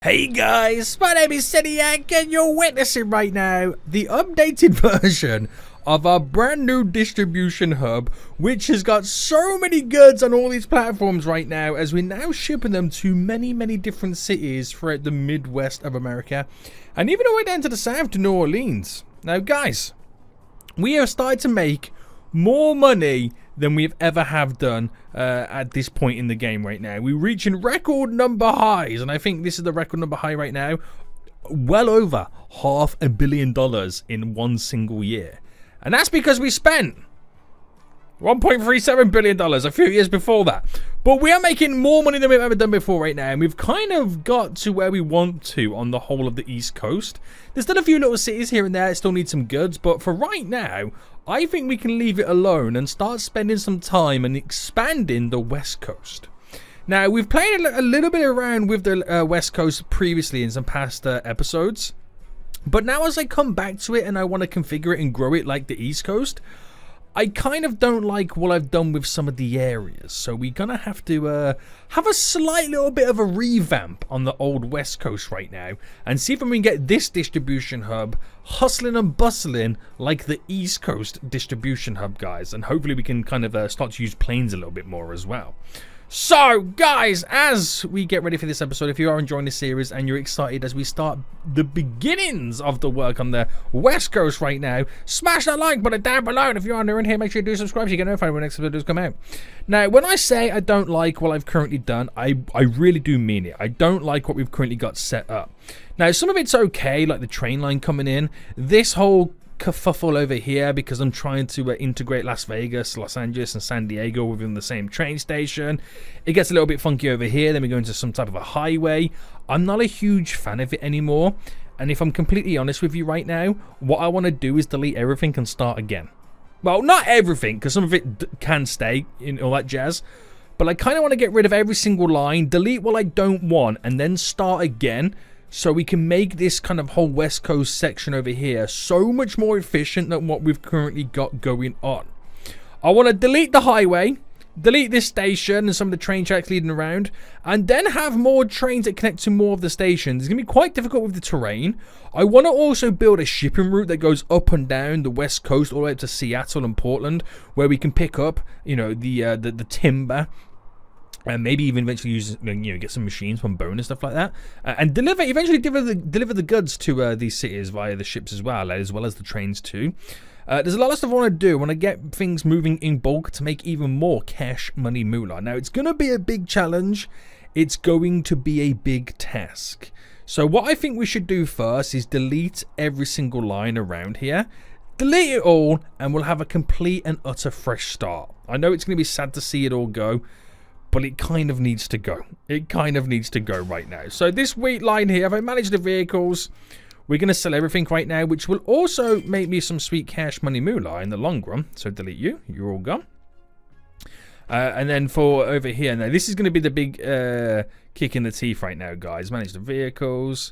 Hey guys, my name is Seniac and you're witnessing right now the updated version of our brand new distribution hub, which has got so many goods on all these platforms right now, as we're now shipping them to many different cities throughout the Midwest of America and even all the way down to the south to New Orleans. Now guys, we have started to make more money than we've ever have done at this point in the game right now. We're reaching record number highs, and I think this is the record number high right now. Well over $500 million in one single year. And that's because we spent $1.37 billion a few years before that. But we are making more money than we've ever done before right now, and we've kind of got to where we want to on the whole of the East Coast. There's still a few little cities here and there that still need some goods, but for right now, I think we can leave it alone and start spending some time and expanding the West Coast. Now, we've played a little bit around with the West Coast previously in some past episodes, but now as I come back to it and I want to configure it and grow it like the East Coast, I kind of don't like what I've done with some of the areas, so we're gonna have to have a slight little bit of a revamp on the old West Coast right now and see if we can get this distribution hub hustling and bustling like the East Coast distribution hub, guys, and hopefully we can kind of start to use planes a little bit more as well. So guys, as we get ready for this episode, if you are enjoying this series and you're excited as we start the beginnings of the work on the West Coast right now, smash that like button down below, and if you're new in here, make sure you do subscribe so you get notified when next episodes come out. Now, when I say I don't like what I've currently done, I really do mean it. I don't like what we've currently got set up. Now, some of it's okay, like the train line coming in. This whole kerfuffle over here because I'm trying to integrate Las Vegas, Los Angeles and San Diego within the same train station. It gets a little bit funky over here, then we go into some type of a highway. I'm not a huge fan of it anymore, and if I'm completely honest with you right now, what I want to do is delete everything and start again. Well, not everything, because some of it can stay in all that jazz, but I kind of want to get rid of every single line, delete what I don't want, and then start again, so we can make this kind of whole West Coast section over here so much more efficient than what we've currently got going on. I want to delete the highway, delete this station and some of the train tracks leading around, and then have more trains that connect to more of the stations. It's going to be quite difficult with the terrain. I want to also build a shipping route that goes up and down the West Coast all the way up to Seattle and Portland, where we can pick up, you know, the timber, and maybe even eventually use, you know, get some machines from Bone and stuff like that, and eventually deliver the goods to these cities via the ships as well as the trains too. There's a lot of stuff I want to do. I want to get things moving in bulk to make even more cash money moolah. Now, it's going to be a big challenge. It's going to be a big task. So what I think we should do first is delete every single line around here. Delete it all, and we'll have a complete and utter fresh start. I know it's going to be sad to see it all go, but it kind of needs to go. It kind of needs to go right now. So this wheat line here, if I manage the vehicles, we're going to sell everything right now, which will also make me some sweet cash money moolah in the long run. So delete you. You're all gone. And then for over here, now this is going to be the big kick in the teeth right now, guys. Manage the vehicles.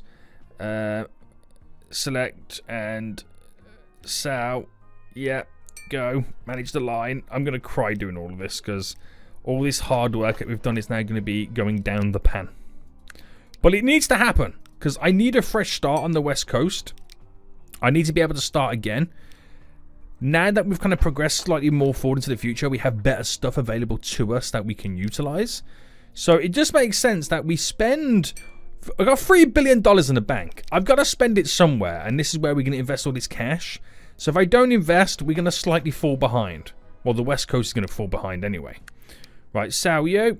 Select and sell. Yeah, go. Manage the line. I'm going to cry doing all of this because all this hard work that we've done is now going to be going down the pan. But it needs to happen, because I need a fresh start on the West Coast. I need to be able to start again. Now that we've kind of progressed slightly more forward into the future, we have better stuff available to us that we can utilize. So it just makes sense that we spend... I've got $3 billion in the bank. I've got to spend it somewhere, and this is where we're going to invest all this cash. So if I don't invest, we're going to slightly fall behind. Well, the West Coast is going to fall behind anyway. Right, sell you.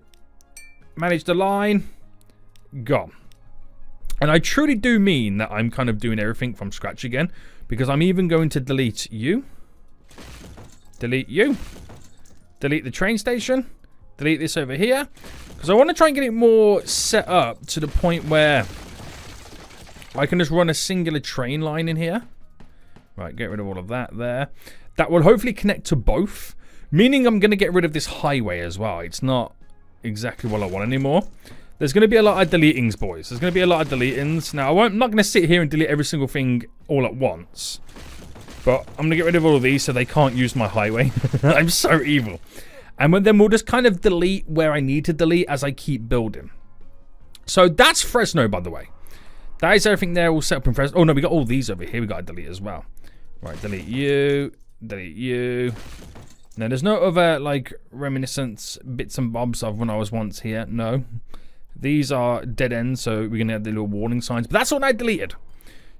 Manage the line. Gone. And I truly do mean that I'm kind of doing everything from scratch again, because I'm even going to delete you. Delete you. Delete the train station. Delete this over here. Because I want to try and get it more set up to the point where I can just run a singular train line in here. Right, get rid of all of that there. That will hopefully connect to both. Meaning I'm going to get rid of this highway as well. It's not exactly what I want anymore. There's going to be a lot of deletings, boys. There's going to be a lot of deletings. Now, I'm not going to sit here and delete every single thing all at once. But I'm going to get rid of all of these so they can't use my highway. I'm so evil. And then we'll just kind of delete where I need to delete as I keep building. So that's Fresno, by the way. That is everything there all set up in Fresno. Oh no, we got all these over here. We got to delete as well. Right, delete you. Delete you. Now, there's no other, like, reminiscence bits and bobs of when I was once here. No. These are dead ends, so we're going to have the little warning signs. But that's all I deleted.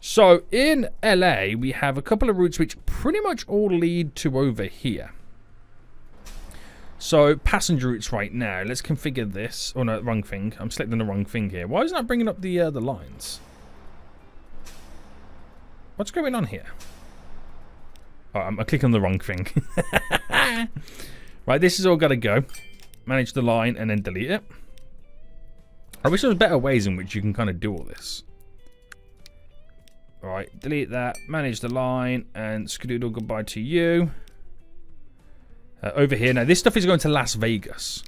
So, in LA, we have a couple of routes which pretty much all lead to over here. So, passenger routes right now. Let's configure this. Oh, no, wrong thing. I'm selecting the wrong thing here. Why isn't that bringing up the lines? What's going on here? Oh, I'm clicking on the wrong thing. Right, this is all got to go. Manage the line and then delete it. I wish there was better ways in which you can kind of do all this. Alright, delete that. Manage the line and skedoodle goodbye to you. Over here. Now, this stuff is going to Las Vegas.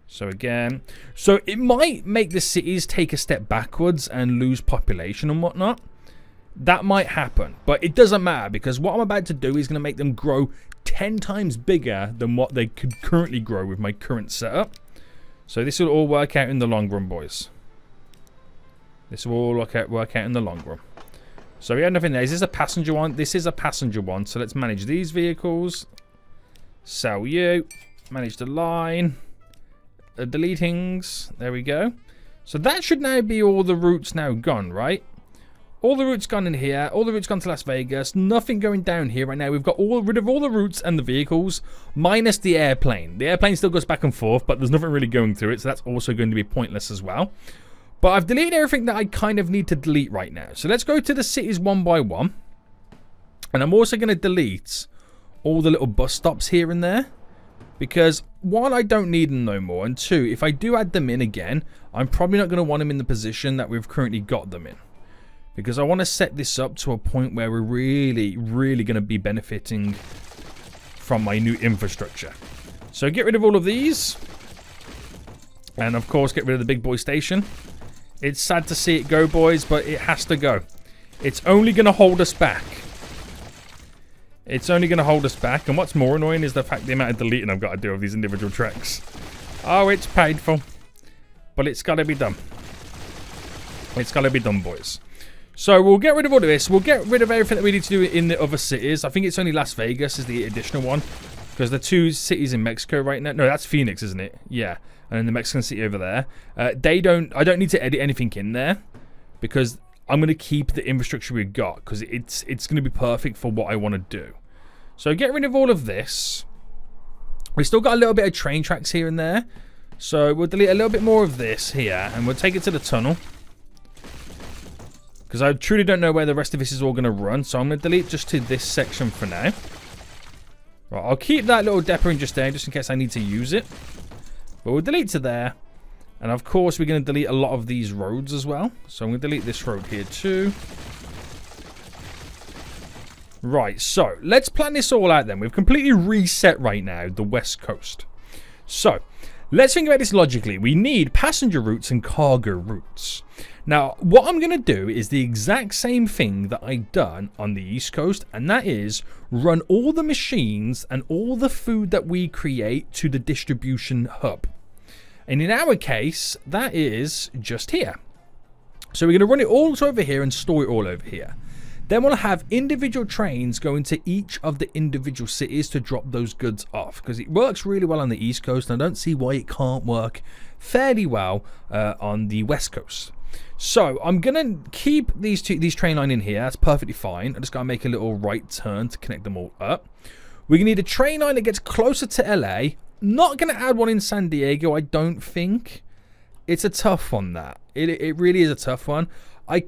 So, again. So, it might make the cities take a step backwards and lose population and whatnot. That might happen, but it doesn't matter because what I'm about to do is going to make them grow 10 times bigger than what they could currently grow with my current setup. So this will all work out in the long run, boys. This will all work out in the long run. So we have nothing there. Is this a passenger one? This is a passenger one. So let's manage these vehicles. Sell you. Manage the line. Deletings. There we go. So that should now be all the routes now gone, right? All the routes gone in here. All the routes gone to Las Vegas. Nothing going down here right now. We've got rid of all the routes and the vehicles, minus the airplane. The airplane still goes back and forth, but there's nothing really going through it, so that's also going to be pointless as well. But I've deleted everything that I kind of need to delete right now. So let's go to the cities one by one. And I'm also going to delete all the little bus stops here and there. Because, one, I don't need them no more. And two, if I do add them in again, I'm probably not going to want them in the position that we've currently got them in. Because I want to set this up to a point where we're really, really going to be benefiting from my new infrastructure. So get rid of all of these. And of course, get rid of the big boy station. It's sad to see it go, boys, but it has to go. It's only going to hold us back. It's only going to hold us back. And what's more annoying is the fact the amount of deleting I've got to do of these individual tracks. Oh, it's painful. But it's got to be done. It's got to be done, boys. So we'll get rid of all of this. We'll get rid of everything that we need to do in the other cities. I think it's only Las Vegas is the additional one. Because the two cities in Mexico right now. No, that's Phoenix, isn't it? Yeah. And then the Mexican city over there. I don't need to edit anything in there. Because I'm going to keep the infrastructure we've got. Because it's going to be perfect for what I want to do. So get rid of all of this. We've still got a little bit of train tracks here and there. So we'll delete a little bit more of this here. And we'll take it to the tunnel. Because I truly don't know where the rest of this is all going to run. So I'm going to delete just to this section for now. Right, I'll keep that little depot in just there, just in case I need to use it. But we'll delete to there. And of course, we're going to delete a lot of these roads as well. So I'm going to delete this road here too. Right, so let's plan this all out then. We've completely reset right now the West Coast. So let's think about this logically. We need passenger routes and cargo routes. Now, what I'm going to do is the exact same thing that I've done on the East Coast, and that is run all the machines and all the food that we create to the distribution hub. And in our case, that is just here. So we're going to run it all over here and store it all over here. Then we'll have individual trains going to each of the individual cities to drop those goods off, because it works really well on the East Coast, and I don't see why it can't work fairly well on the West Coast. So I'm gonna keep these train line in here. That's perfectly fine. I just gotta make a little right turn to connect them all up. We're gonna need a train line that gets closer to LA. Not gonna add one in San Diego, I don't think. It's a tough one, that. It really is a tough one. I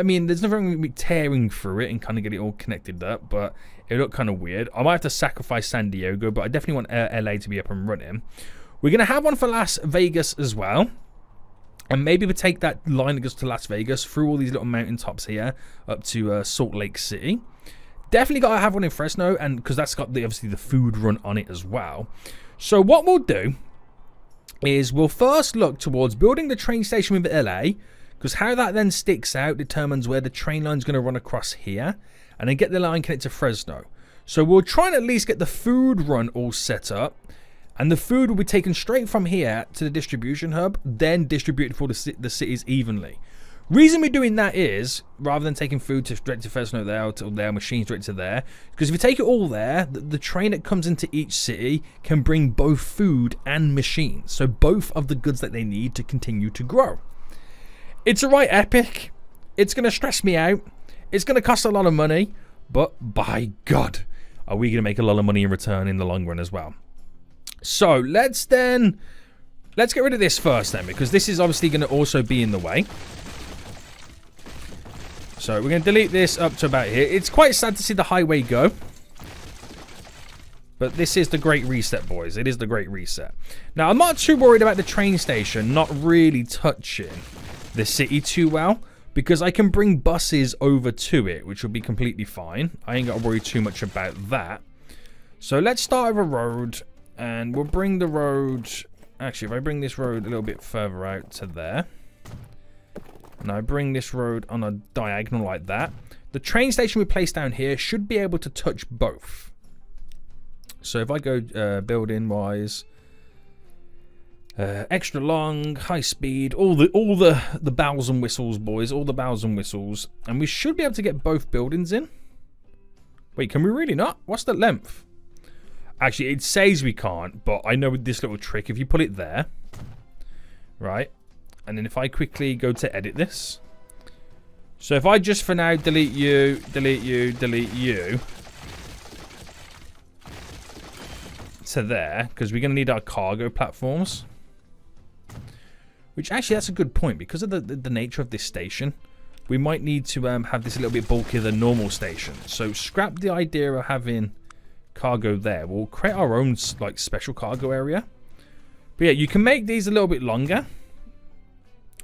mean, there's nothing going to be tearing through it and kind of get it all connected up, but it look kind of weird. I might have to sacrifice San Diego, but I definitely want LA to be up and running. We're going to have one for Las Vegas as well. And maybe we take that line that goes to Las Vegas through all these little mountain tops here up to Salt Lake City. Definitely got to have one in Fresno, and because that's got obviously the food run on it as well. So what we'll do is we'll first look towards building the train station with LA, because how that then sticks out determines where the train line's going to run across here, and then get the line connected to Fresno. So we'll try and at least get the food run all set up, and the food will be taken straight from here to the distribution hub, then distributed for the cities evenly. Reason we're doing that is, rather than taking food direct to first note there, or their machines direct to there, because if you take it all there, the train that comes into each city can bring both food and machines. So both of the goods that they need to continue to grow. It's a right epic. It's going to stress me out. It's going to cost a lot of money. But by God, are we going to make a lot of money in return in the long run as well. So let's get rid of this first then, because this is obviously going to also be in the way. So we're going to delete this up to about here. It's quite sad to see the highway go. But this is the Great Reset, boys. It is the Great Reset. Now, I'm not too worried about the train station not really touching the city too well, because I can bring buses over to it, which will be completely fine. I ain't got to worry too much about that. So let's start with a road, and we'll bring the road... Actually, if I bring this road a little bit further out to there... And I bring this road on a diagonal like that. The train station we place down here should be able to touch both. So if I go building wise, extra long, high speed, all the bells and whistles, boys, all the bells and whistles, and we should be able to get both buildings in. Wait, can we really not? What's the length? Actually, it says we can't, but I know with this little trick, if you put it there, right? And then if I quickly go to edit this. So if I just for now delete you, delete you, delete you. To there, because we're going to need our cargo platforms. Which actually, that's a good point. Because of the nature of this station, we might need to have this a little bit bulkier than normal station. So scrap the idea of having cargo there. We'll create our own like special cargo area. But yeah, you can make these a little bit longer.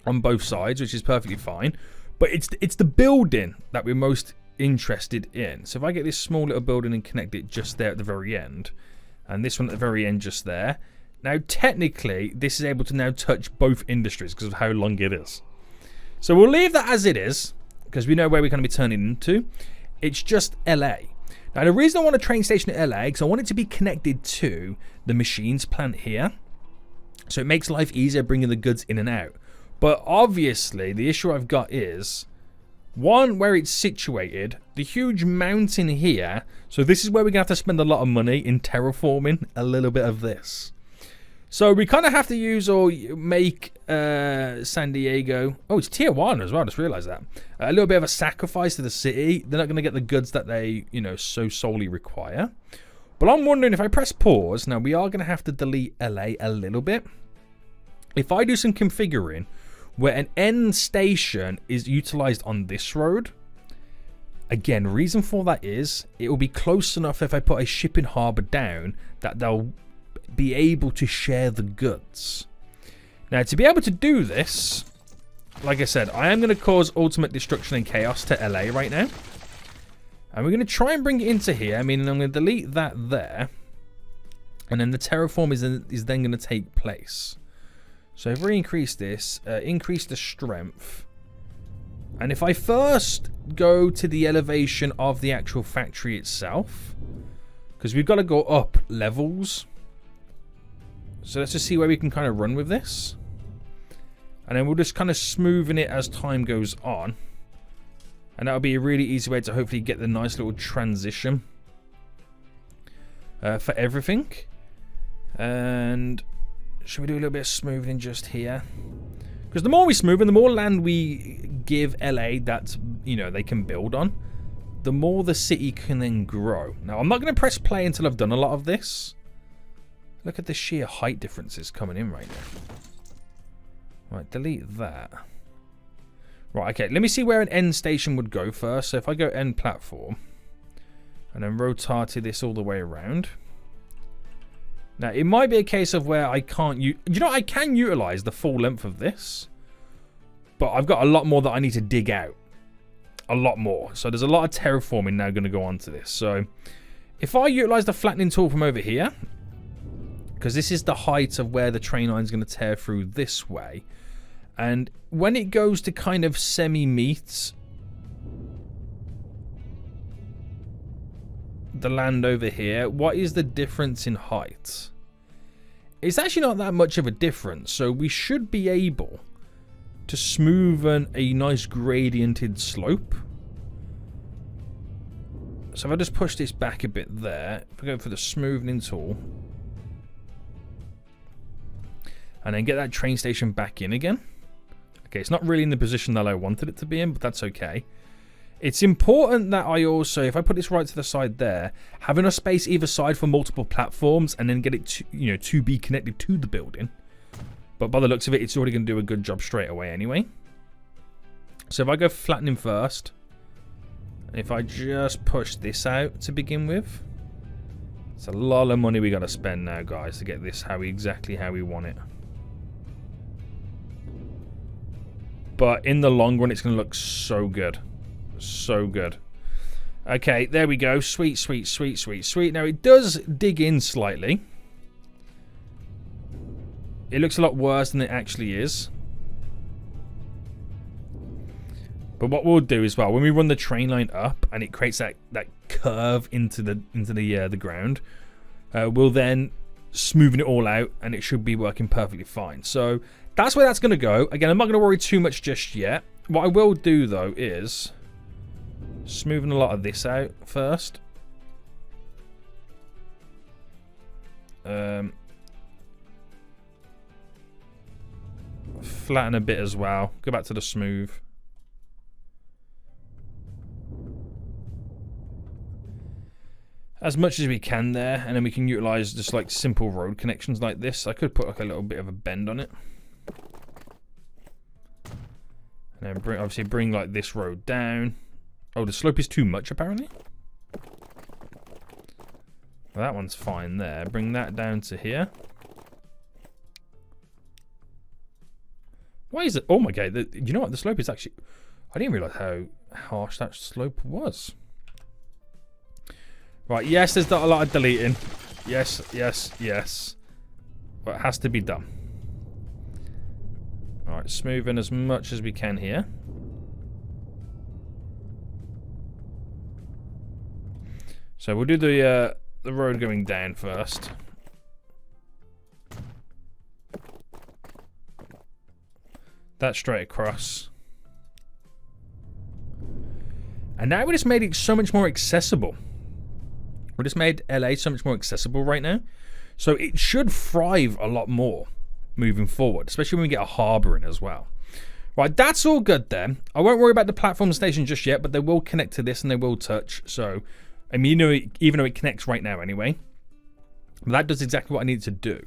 On both sides, which is perfectly fine, but it's the building that we're most interested in. So if I get this small little building and connect it just there at the very end, and this one at the very end just there, now technically this is able to now touch both industries because of how long it is. So we'll leave that as it is because we know where we're going to be turning into. It's just LA. Now the reason I want a train station at LA because I want it to be connected to the machines plant here, so it makes life easier bringing the goods in and out. But obviously, the issue I've got is, one, where it's situated, the huge mountain here. So this is where we're going to have to spend a lot of money in terraforming a little bit of this. So we kind of have to use or make San Diego. Oh, it's tier 1 as well. I just realized that. A little bit of a sacrifice to the city. They're not going to get the goods that they, so solely require. But I'm wondering if I press pause. Now, we are going to have to delete LA a little bit. If I do some configuring, where an end station is utilized on this road. Again, reason for that is it will be close enough if I put a shipping harbor down that they'll be able to share the goods. Now, to be able to do this, like I said, I am going to cause ultimate destruction and chaos to LA right now. And we're going to try and bring it into here. I mean, I'm going to delete that there. And then the terraform is then going to take place. So if we increase this, increase the strength. And if I first go to the elevation of the actual factory itself, because we've got to go up levels. So let's just see where we can kind of run with this. And then we'll just kind of smoothen it as time goes on. And that'll be a really easy way to hopefully get the nice little transition for everything. And should we do a little bit of smoothing just here? Because the more we smoothen, the more land we give LA that, they can build on, the more the city can then grow. Now, I'm not going to press play until I've done a lot of this. Look at the sheer height differences coming in right now. Right, delete that. Right, okay, let me see where an end station would go first. So if I go end platform, and then rotate this all the way around. Now, it might be a case of where I can't... I can utilize the full length of this. But I've got a lot more that I need to dig out. A lot more. So there's a lot of terraforming now going to go on to this. So if I utilize the flattening tool from over here, because this is the height of where the train line is going to tear through this way. And when it goes to kind of semi-meet the land over here, what is the difference in height? It's actually not that much of a difference, so we should be able to smoothen a nice gradiented slope. So if I just push this back a bit there, if I go for the smoothing tool, and then get that train station back in again. Okay, it's not really in the position that I wanted it to be in, but that's okay. It's important that I also, if I put this right to the side there, have enough space either side for multiple platforms and then get it to, you know, to be connected to the building. But by the looks of it, it's already going to do a good job straight away anyway. So if I go flattening first, if I just push this out to begin with, it's a lot of money we got to spend now, guys, to get this exactly how we want it. But in the long run, it's going to look so good. So good. Okay, there we go. Sweet, sweet, sweet, sweet, sweet. Now, it does dig in slightly. It looks a lot worse than it actually is. But what we'll do as well, when we run the train line up and it creates that curve into the ground, we'll then smoothen it all out and it should be working perfectly fine. So that's where that's going to go. Again, I'm not going to worry too much just yet. What I will do, though, is smoothing a lot of this out first. Flatten a bit as well. Go back to the smooth. As much as we can there, and then we can utilize just like simple road connections like this. I could put like a little bit of a bend on it. And then obviously bring like this road down. Oh, the slope is too much apparently. Well, that one's fine there. Bring that down to here. Why is it? Oh my god! You know what? The slope is actually. I didn't realize how harsh that slope was. Right. Yes, there's not a lot of deleting. Yes, yes, yes. But it has to be done. All right. Smoothing as much as we can here. So we'll do the road going down first. That straight across. And now we just made it so much more accessible. We just made LA so much more accessible right now. So it should thrive a lot more moving forward, especially when we get a harbour in as well. Right, that's all good then. I won't worry about the platform station just yet, but they will connect to this and they will touch. So, I mean, you know, even though it connects right now anyway. But that does exactly what I need to do.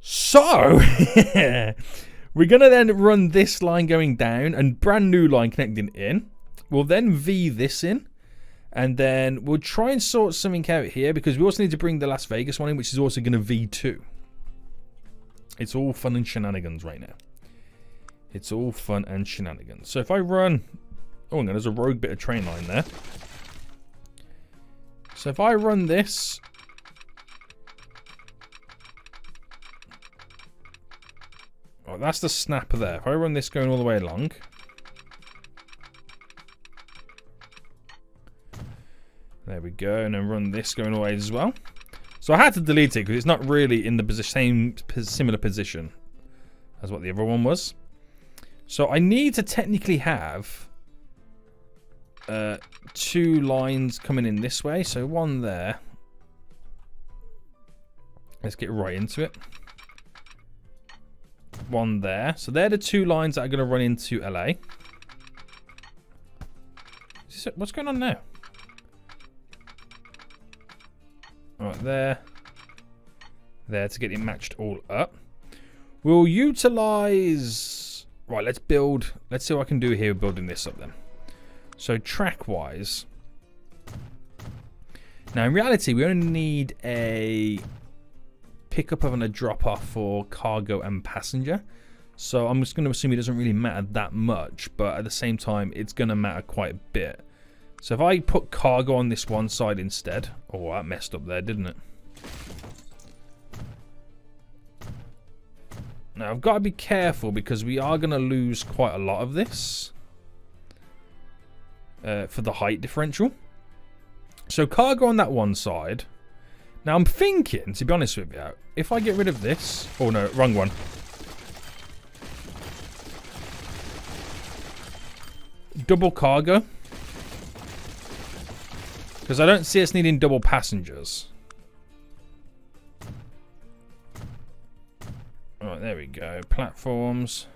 So, we're going to then run this line going down and brand new line connecting in. We'll then V this in. And then we'll try and sort something out here because we also need to bring the Las Vegas one in, which is also going to V2. It's all fun and shenanigans right now. It's all fun and shenanigans. So if I run... Oh, no, there's a rogue bit of train line there. So if I run this... Oh, that's the snapper there. If I run this going all the way along... There we go, and then run this going away as well. So I had to delete it because it's not really in the same similar position as what the other one was. So I need to technically have two lines coming in this way. So one there. Let's get right into it. One there. So they're the two lines that are going to run into LA. What's going on now? Right there. There to get it matched all up. We'll utilize... Right, let's build... Let's see what I can do here building this up then. So track-wise... Now in reality, we only need a pickup and a drop-off for cargo and passenger. So I'm just going to assume it doesn't really matter that much. But at the same time, it's going to matter quite a bit. So if I put cargo on this one side instead... Oh, that messed up there, didn't it? Now, I've got to be careful because we are going to lose quite a lot of this. For the height differential. So cargo on that one side. Now, I'm thinking, to be honest with you, if I get rid of this... Oh, no, wrong one. double cargo. Because I don't see us needing double passengers. Alright, there we go. Platforms.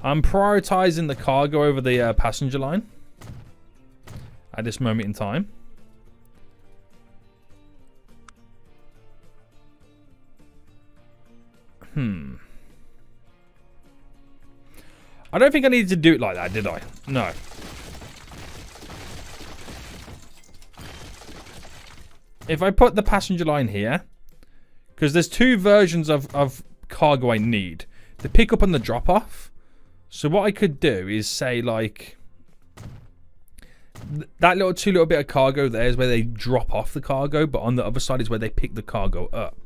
I'm prioritizing the cargo over the passenger line at this moment in time. I don't think I needed to do it like that, did I? No. If I put the passenger line here, because there's two versions of cargo I need. The pick up and the drop off. So what I could do is say like, that little bit of cargo there is where they drop off the cargo, but on the other side is where they pick the cargo up.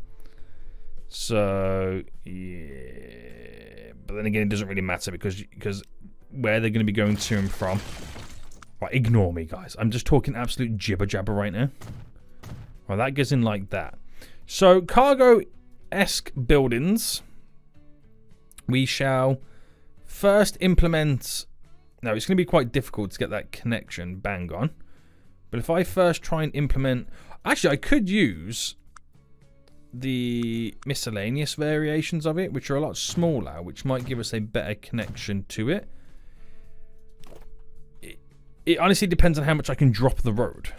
So, yeah. But then again, it doesn't really matter because where they're going to be going to and from. Right, ignore me, guys. I'm just talking absolute jibber jabber right now. Well, that goes in like that. So, cargo-esque buildings. We shall first implement... Now, it's going to be quite difficult to get that connection bang on. But if I first try and implement... Actually, I could use the miscellaneous variations of it, which are a lot smaller, which might give us a better connection to it. It honestly depends on how much I can drop the road.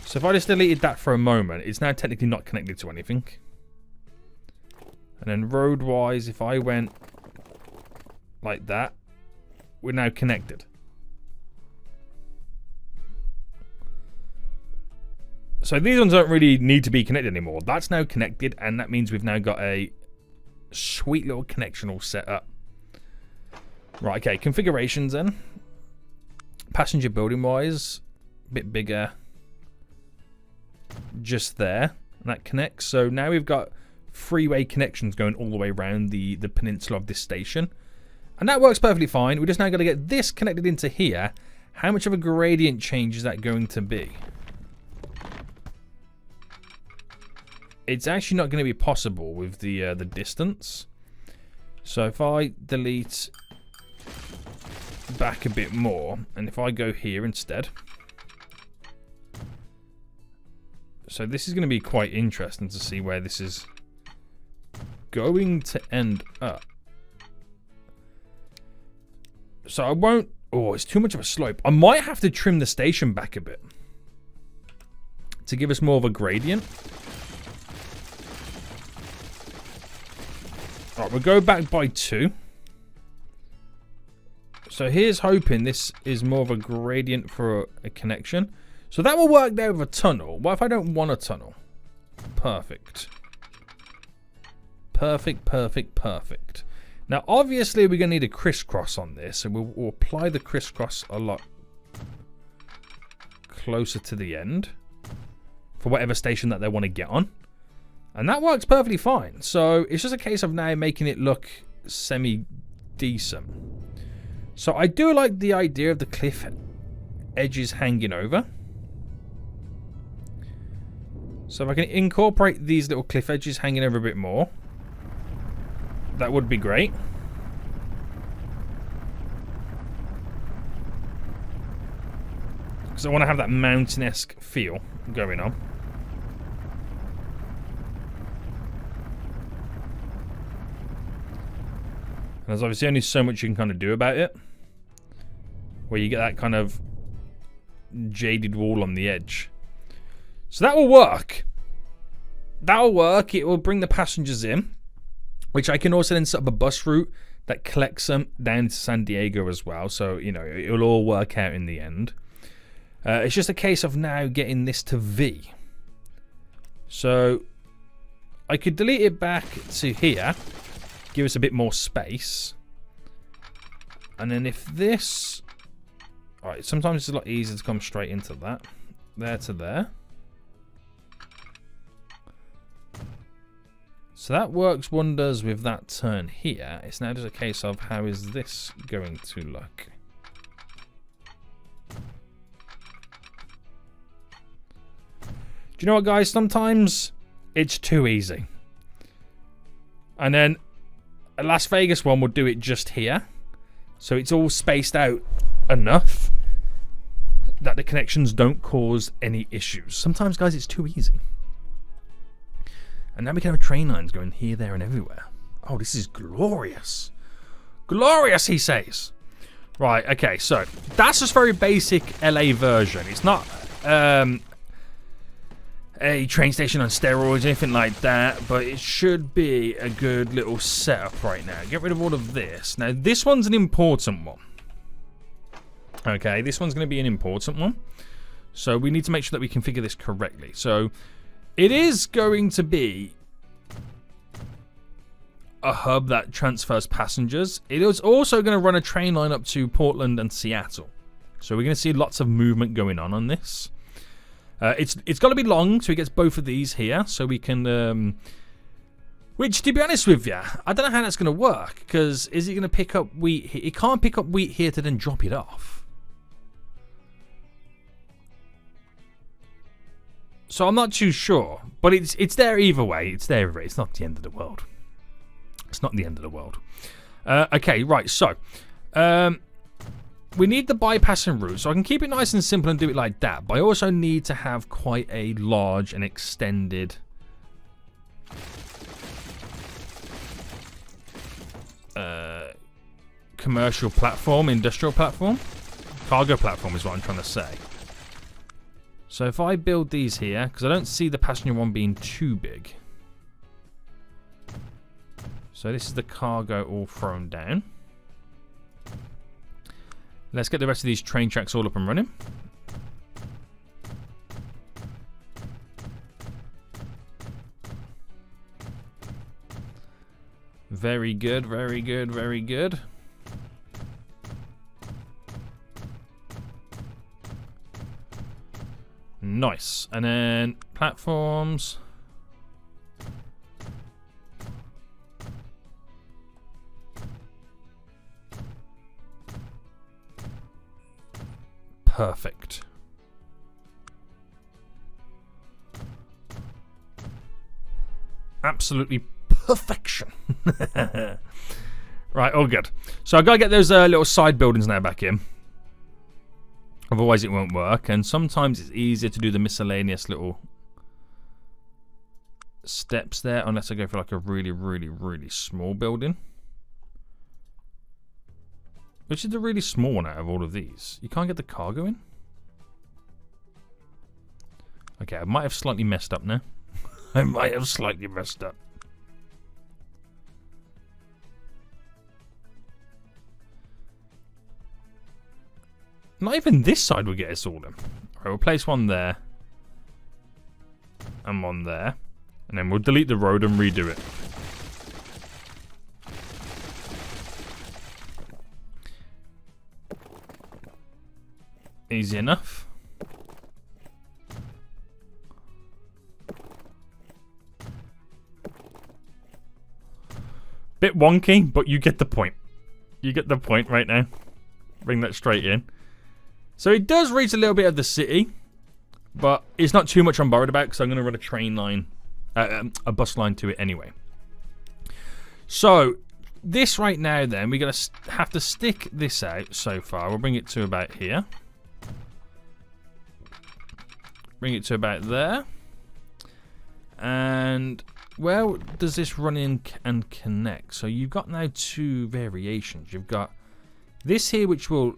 So if I just deleted that for a moment, it's now technically not connected to anything. And then road-wise, if I went like that, we're now connected. So these ones don't really need to be connected anymore. That's now connected, and that means we've now got a sweet little connection all set up. Right, okay, configurations then. Passenger building-wise, a bit bigger. Just there, and that connects. So now we've got freeway connections going all the way around the peninsula of this station. And that works perfectly fine. We just now got to get this connected into here. How much of a gradient change is that going to be? It's actually not going to be possible with the distance. So if I delete back a bit more, and if I go here instead. So this is going to be quite interesting to see where this is going to end up. So I won't... Oh, it's too much of a slope. I might have to trim the station back a bit to give us more of a gradient. Alright, we'll go back by 2. So here's hoping this is more of a gradient for a connection. So that will work there with a tunnel. What if I don't want a tunnel? Perfect. Perfect, perfect, perfect. Now, obviously, we're going to need a crisscross on this. And we'll apply the crisscross a lot closer to the end for whatever station that they want to get on. And that works perfectly fine. So it's just a case of now making it look semi-decent. So I do like the idea of the cliff edges hanging over. So if I can incorporate these little cliff edges hanging over a bit more, that would be great. Because I want to have that mountain-esque feel going on. And there's obviously only so much you can kind of do about it. Where you get that kind of jaded wall on the edge. So that will work. That'll work. It will bring the passengers in. Which I can also then set up a bus route that collects them down to San Diego as well. So, you know, it'll all work out in the end. It's just a case of now getting this to V. So I could delete it back to here. Give us a bit more space. And then if this... Alright, sometimes it's a lot easier to come straight into that. There to there. So that works wonders with that turn here. It's now just a case of how is this going to look. Do you know what, guys? Sometimes it's too easy. And then a Las Vegas one will do it just here. So it's all spaced out enough that the connections don't cause any issues. Sometimes, guys, it's too easy. And now we can have train lines going here, there, and everywhere. Oh, this is glorious. Glorious, he says. Right, okay, so that's just very basic LA version. It's not a train station on steroids or anything like that, but it should be a good little setup right now. Get rid of all of this. Now, this one's an important one. Okay, this one's going to be an important one. So we need to make sure that we configure this correctly. So it is going to be a hub that transfers passengers. It is also going to run a train line up to Portland and Seattle. So we're going to see lots of movement going on this. It's got to be long, so it gets both of these here, so we can. Which, to be honest with you, I don't know how that's going to work. Because is it going to pick up wheat? It can't pick up wheat here to then drop it off. So I'm not too sure, but it's there either way. It's there either way. It's not the end of the world. It's not the end of the world. Okay, right. So we need the bypassing route, so I can keep it nice and simple and do it like that. But I also need to have quite a large and extended commercial platform, industrial platform, cargo platform is what I'm trying to say. So if I build these here, because I don't see the passenger one being too big. So this is the cargo all thrown down. Let's get the rest of these train tracks all up and running. Very good, very good, very good. Nice. And then platforms. Perfect. Absolutely perfection. Right, all good. So I've got to get those little side buildings now back in. Otherwise it won't work. And sometimes it's easier to do the miscellaneous little steps there. Unless I go for like a really, really, really small building. Which is the really small one out of all of these. You can't get the cargo in? Okay, I might have slightly messed up now. I might have slightly messed up. Not even this side will get us all in. Alright, we'll place one there. And one there. And then we'll delete the road and redo it. Easy enough. Bit wonky, but you get the point. You get the point right now. Bring that straight in. So it does reach a little bit of the city, but it's not too much I'm worried about because I'm going to run a train line, a bus line to it anyway. So this right now then, we're going to have to stick this out so far. We'll bring it to about here. Bring it to about there. And where does this run in and connect? So you've got now two variations. You've got this here, which will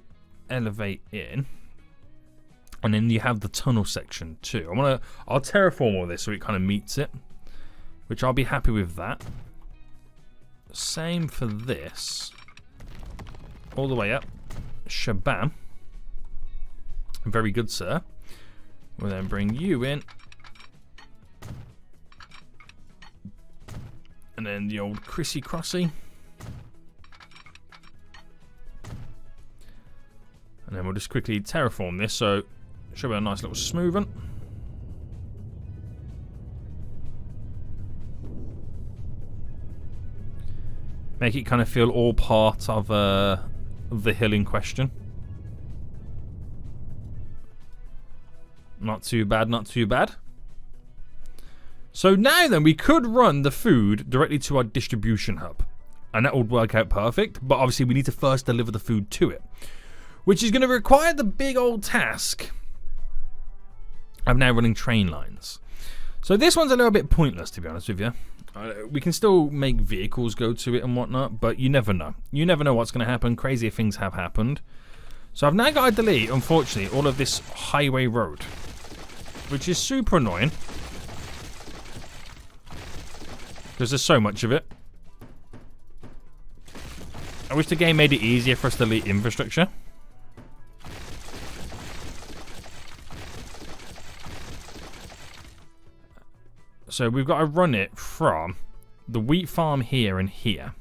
elevate in. And then you have the tunnel section too. I'll terraform all this so it kind of meets it. Which I'll be happy with that. Same for this. All the way up. Shabam. Very good, sir. We'll then bring you in. And then the old Chrissy Crossy. And then we'll just quickly terraform this, so it should be a nice little smoothing. Make it kind of feel all part of the hill in question. Not too bad, not too bad. So now then, we could run the food directly to our distribution hub. and that would work out perfect. But obviously we need to first deliver the food to it, which is going to require the big old task of now running train lines. So this one's a little bit pointless, to be honest with you. We can still make vehicles go to it and whatnot, but you never know. You never know what's going to happen. Crazier things have happened. So I've now got to delete, unfortunately, all of this highway road, which is super annoying because there's so much of it. I wish the game made it easier for us to delete infrastructure. So we've got to run it from the wheat farm here and here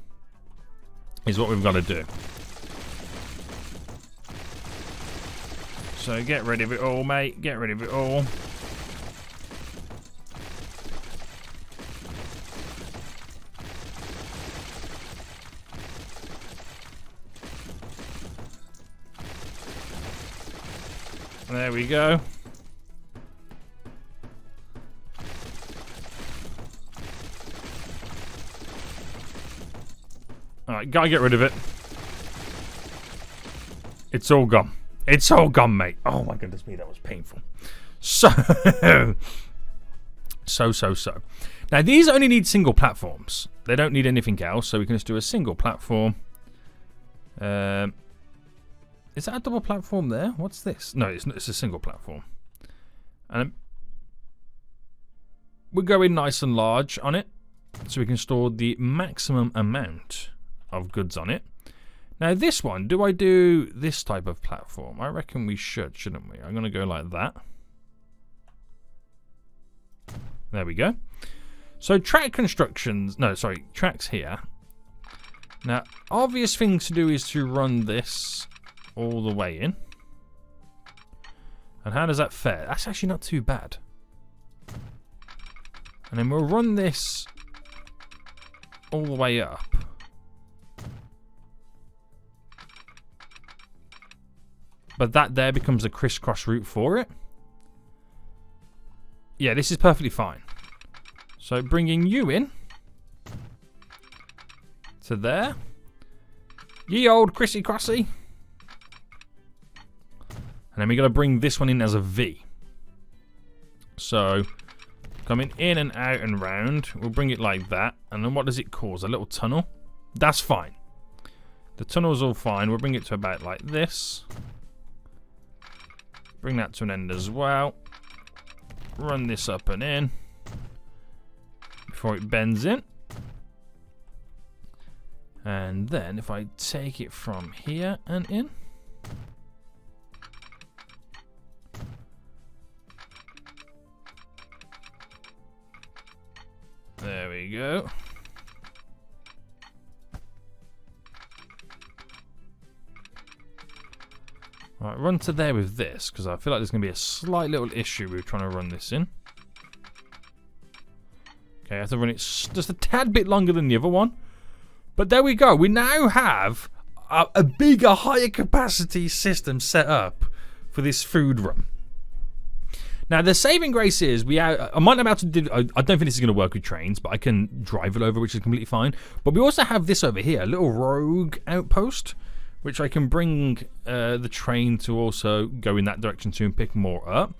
is what we've got to do. So get rid of it all, mate. Get rid of it all. There we go. Alright, gotta get rid of it. It's all gone. It's all gone, mate. Oh my goodness me, that was painful. So, so. Now, these only need single platforms. They don't need anything else, so we can just do a single platform. Is that a double platform there? What's this? No, it's a single platform. And we're going nice and large on it, so we can store the maximum amount of goods on it. Now this one, do I do this type of platform? I reckon we should, shouldn't we? I'm going to go like that. There we go. So track constructions, no, sorry, tracks here. Now, obvious thing to do is to run this all the way in. And how does that fare? That's actually not too bad. And then we'll run this all the way up. But that there becomes a crisscross route for it. Yeah, this is perfectly fine. So bringing you in to there. Ye old Chrissy Crossy. And then we got to bring this one in as a V. So coming in and out and round, we'll bring it like that. And then what does it cause? A little tunnel? That's fine. The tunnel's all fine. We'll bring it to about like this. Bring that to an end as well. Run this up and in before it bends in. And then if I take it from here and in. There we go. Right, run to there with this, because I feel like there's going to be a slight little issue with trying to run this in. Okay, I have to run it just a tad bit longer than the other one. But there we go. We now have a bigger, higher capacity system set up for this food run. Now, the saving grace is I might not be able to do. I don't think this is going to work with trains, but I can drive it over, which is completely fine. But we also have this over here, a little rogue outpost, which I can bring the train to also go in that direction to and pick more up.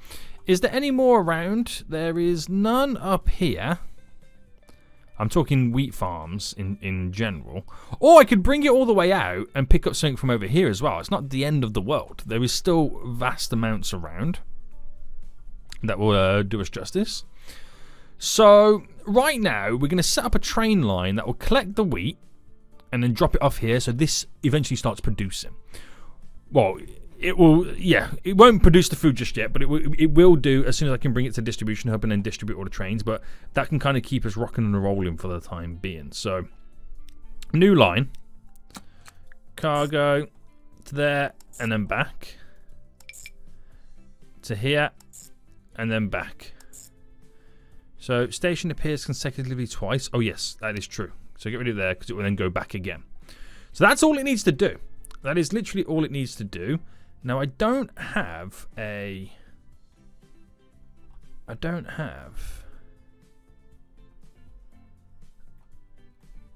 Is there any more around? There is none up here. I'm talking wheat farms in general. Or I could bring it all the way out and pick up something from over here as well. It's not the end of the world. There is still vast amounts around that will do us justice. So right now we're going to set up a train line that will collect the wheat and then drop it off here, so this eventually starts producing. Well, it will, yeah, it won't produce the food just yet, but it will do as soon as I can bring it to distribution hub and then distribute all the trains, but that can kind of keep us rocking and rolling for the time being. So, new line, cargo to there and then back to here and then back. So, station appears consecutively twice. Oh yes, that is true. So get rid of there because it will then go back again. So that's all it needs to do. That is literally all it needs to do. Now I don't have a...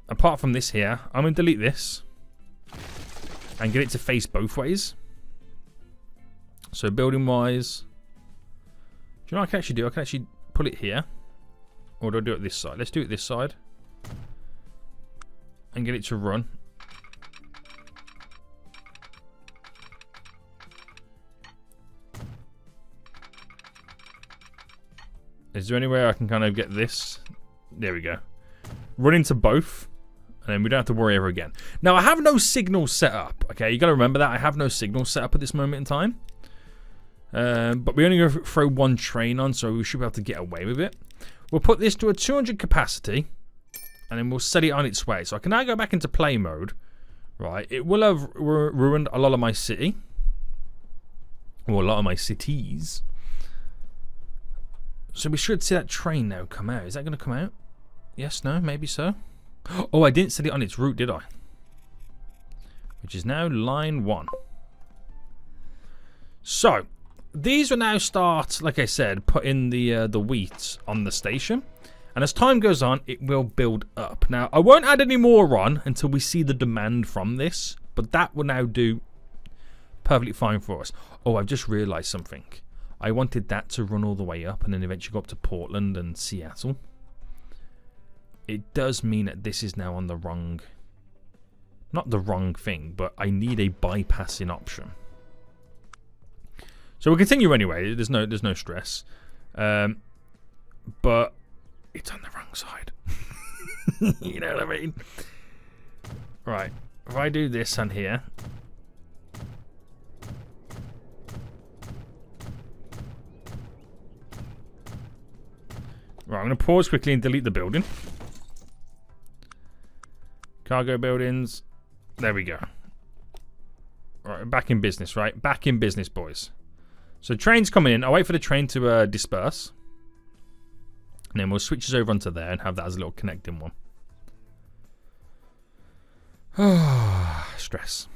apart from this here, I'm going to delete this and get it to face both ways. So building wise, do you know what I can actually do? I can actually put it here. Or do I do it this side? Let's do it this side. And get it to run. Is there anywhere I can kind of get this? There we go. Run into both. And then we don't have to worry ever again. Now, I have no signal set up. Okay, you got to remember that. I have no signal set up at this moment in time. But we only go throw one train on, so we should be able to get away with it. We'll put this to a 200 capacity. And then we'll set it on its way. So I can now go back into play mode. Right. It will have ruined a lot of my city. Or a lot of my cities. So we should see that train now come out. Is that going to come out? Yes, no, maybe so. Oh, I didn't set it on its route, did I? Which is now line 1. So, these will now start, like I said, putting the wheat on the station. And as time goes on, it will build up. Now, I won't add any more on until we see the demand from this. But that will now do perfectly fine for us. Oh, I've just realised something. I wanted that to run all the way up and then eventually go up to Portland and Seattle. It does mean that this is now on the wrong... Not the wrong thing, but I need a bypassing option. So we'll continue anyway. There's no stress. But it's on the wrong side. You know what I mean? Right. If I do this on here... Right, I'm going to pause quickly and delete the building. Cargo buildings. There we go. Right, back in business, right? Back in business, boys. So train's coming in. I'll wait for the train to disperse. And then we'll switch this over onto there and have that as a little connecting one. Stress.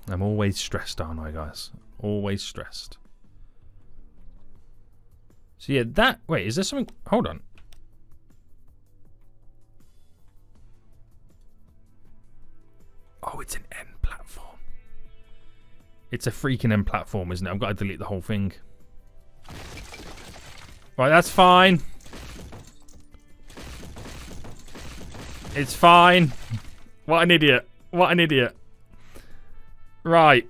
I'm always stressed, aren't I, guys? Always stressed. So yeah, that... Wait, is there something... Hold on. Oh, it's an end platform. It's a freaking end platform, isn't it? I've got to delete the whole thing. Right, that's fine. It's fine. What an idiot. What an idiot. Right.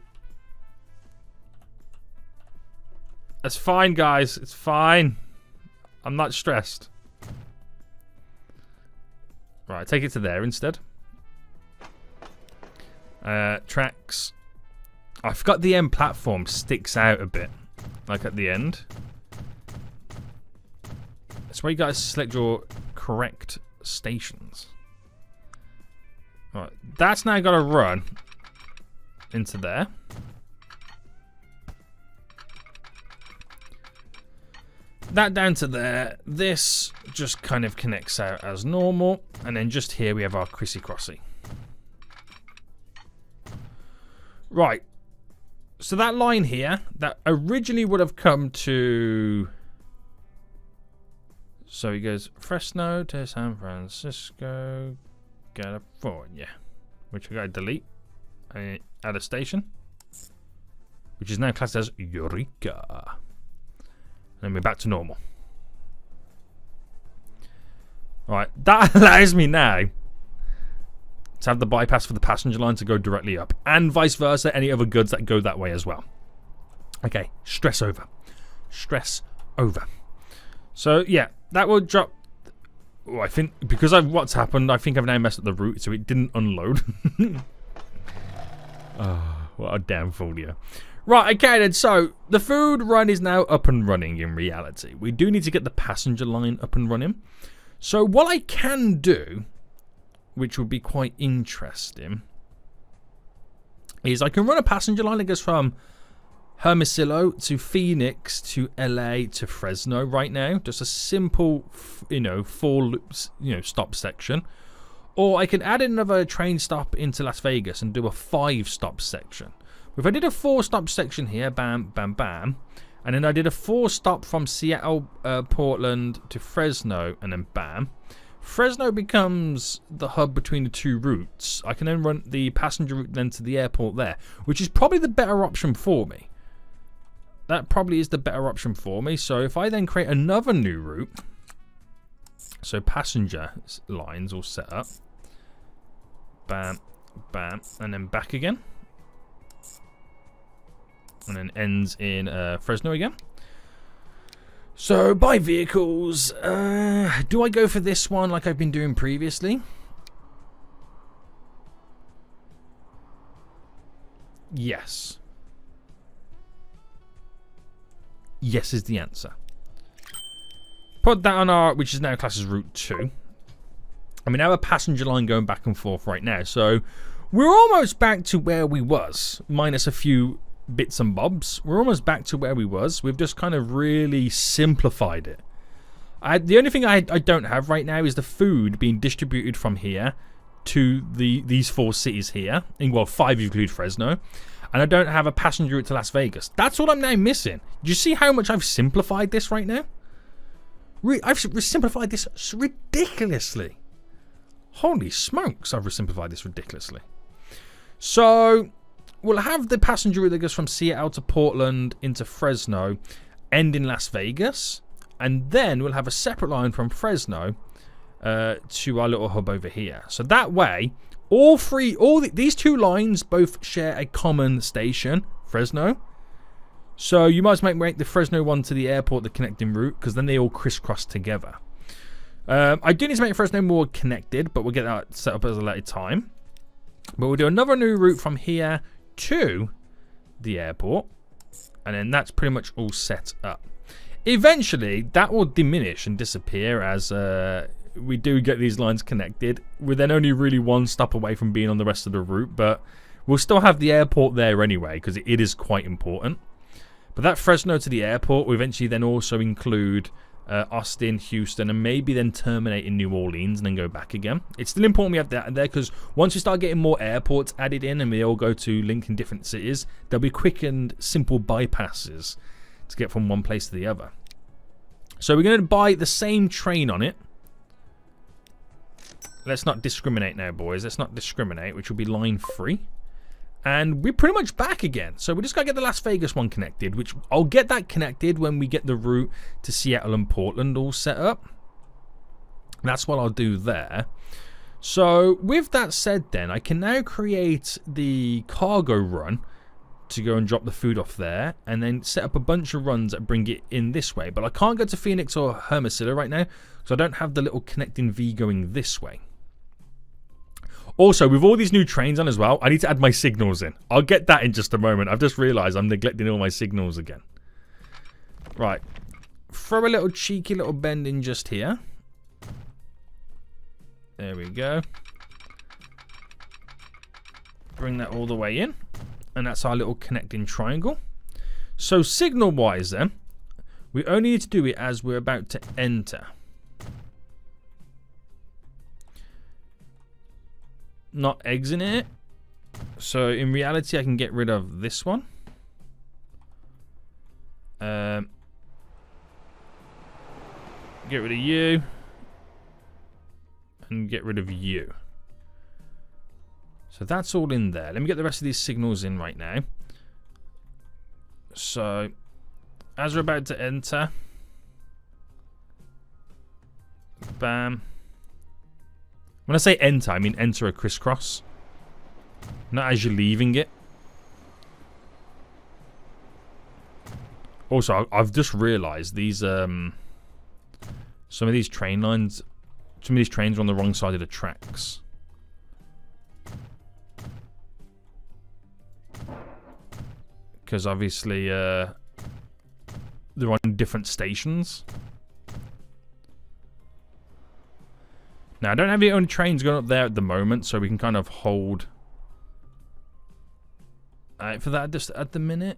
That's fine, guys. It's fine. I'm not stressed. Right, take it to there instead. Tracks. I forgot the end platform sticks out a bit. Like at the end. That's where you guys select your correct stations. Alright, that's now got to run into there. That down to there. This just kind of connects out as normal. And then just here we have our Chrissy Crossy. Right. So that line here, that originally would have come to... So he goes Fresno to San Francisco, California. Which I got to delete. And add a station. Which is now classed as Eureka. And then we're back to normal. Right, that allows me now to have the bypass for the passenger line to go directly up. And vice versa, any other goods that go that way as well. Okay, stress over. Stress over. So, yeah, that will drop... Oh, I think, because of what's happened, I think I've now messed up the route, so it didn't unload. Oh, what a damn fool, yeah. Right, okay then, so the food run is now up and running in reality. We do need to get the passenger line up and running. So what I can do, which would be quite interesting, is I can run a passenger line that goes from Hermosillo to Phoenix to LA to Fresno right now. Just a simple, 4 loops, stop section. Or I can add another train stop into Las Vegas and do a 5 stop section. If I did a 4 stop section here, bam, bam, bam, and then I did a 4 stop from Seattle, Portland to Fresno, and then bam, Fresno becomes the hub between the two routes. I can then run the passenger route then to the airport there, which is probably the better option for me. That probably is the better option for me. So if I then create another new route, so passenger lines all set up, bam, bam, and then back again, and then ends in Fresno again. So buy vehicles. Do I go for this one like I've been doing previously? Yes. Yes is the answer. Put that on our, which is now classed as Route 2. And we now have a passenger line going back and forth right now. So we're almost back to where we was, minus a few bits and bobs. We're almost back to where we was. We've just kind of really simplified it. The only thing I don't have right now is the food being distributed from here to these 4 cities here. Well, 5 if you include Fresno. And I don't have a passenger route to Las Vegas. That's what I'm now missing. Do you see how much I've simplified this right now? I've simplified this ridiculously. Holy smokes, I've simplified this ridiculously. So we'll have the passenger route that goes from Seattle to Portland into Fresno, end in Las Vegas, and then we'll have a separate line from Fresno to our little hub over here. So that way, these 2 lines both share a common station, Fresno. So you might make the Fresno one to the airport the connecting route, because then they all crisscross together. I do need to make Fresno more connected, but we'll get that set up at a later time. But we'll do another new route from here to the airport, and then that's pretty much all set up. Eventually, that will diminish and disappear as we do get these lines connected. We're then only really 1 stop away from being on the rest of the route, but we'll still have the airport there anyway, because it is quite important. But that Fresno to the airport will eventually then also include Austin, Houston, and maybe then terminate in New Orleans and then go back again. It's still important we have that there, because once we start getting more airports added in and we all go to link in different cities, there'll be quick and simple bypasses to get from one place to the other. So we're going to buy the same train on it. Let's not discriminate now, boys. Let's not discriminate, which will be line 3. And we're pretty much back again. So we just got to get the Las Vegas one connected, which I'll get that connected when we get the route to Seattle and Portland all set up. That's what I'll do there. So with that said then, I can now create the cargo run to go and drop the food off there, and then set up a bunch of runs that bring it in this way. But I can't go to Phoenix or Hermosillo right now, because I don't have the little connecting V going this way. Also, with all these new trains on as well, I need to add my signals in. I'll get that in just a moment. I've just realised I'm neglecting all my signals again. Right. Throw a little cheeky little bend in just here. There we go. Bring that all the way in. And that's our little connecting triangle. So signal-wise then, we only need to do it as we're about to enter. Not exiting it. So in reality, I can get rid of this one. Get rid of you. And get rid of you. So that's all in there. Let me get the rest of these signals in right now. So as we're about to enter. Bam. When I say enter, I mean enter a crisscross. Not as you're leaving it. Also, I've just realised these some of these train lines, some of these trains are on the wrong side of the tracks. Because obviously they're on different stations. Now, I don't have the only trains going up there at the moment, so we can kind of hold for that just at the minute.